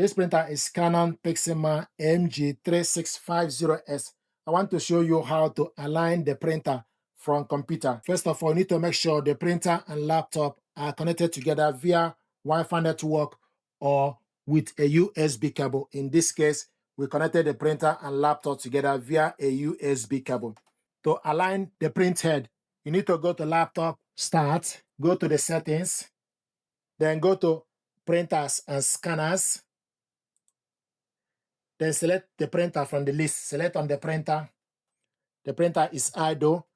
This printer is Canon MG3650S. I want to show you how to align the printer from computer. First of all, you need to make sure the printer and laptop are connected together via Wi-Fi network or with a USB cable. In this case, we connected the printer and laptop together via a USB cable. To align the print head, you need to go to Laptop, Start, go to the Settings, then go to Printers and Scanners. Then select the printer from the list. Select on the printer. The printer is idle.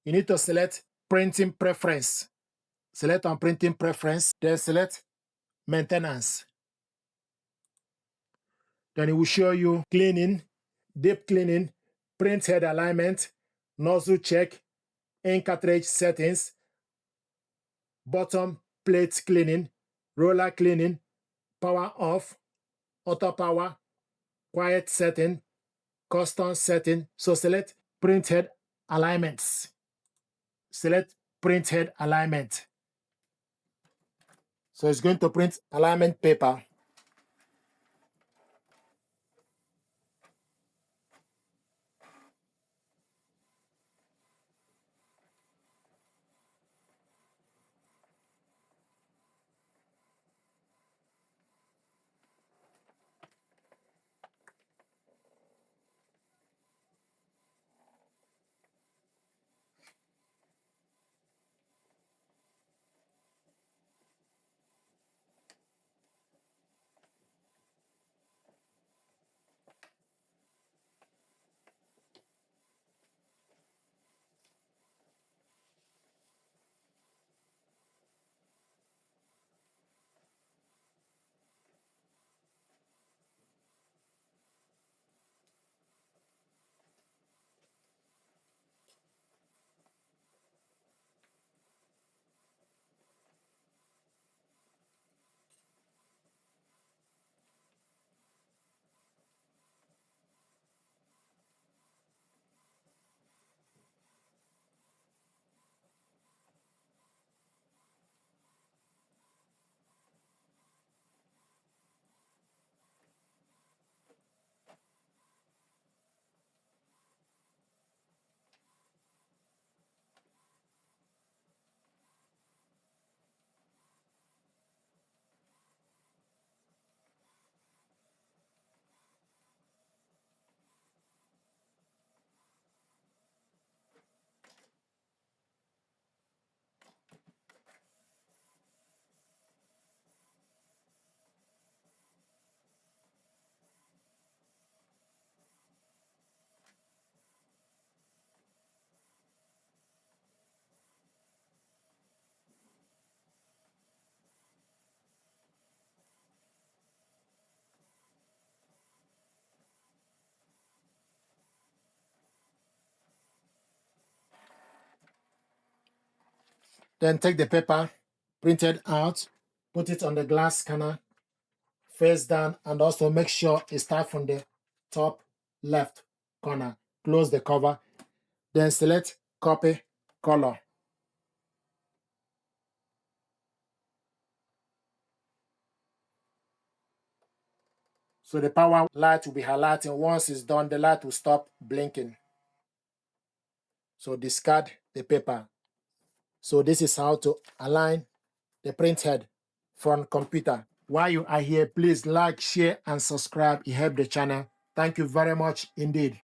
You need to select Printing Preference. Select on Printing Preference. Then select Maintenance. Then it will show you cleaning, deep cleaning, print head alignment, nozzle check, ink cartridge settings, bottom plate cleaning, roller cleaning, power off, auto power, quiet setting, custom setting. So select print head alignments. Select print head alignment. So it's going to print alignment paper. Then take the paper printed out, put it on the glass scanner, face down, and also make sure it starts from the top left corner. Close the cover. Then select Copy Color. So the power light will be highlighting. Once it's done, the light will stop blinking. So discard the paper. So this is how to align the print head from computer. While you are here, please like, share, and subscribe. It helps the channel. Thank you very much indeed.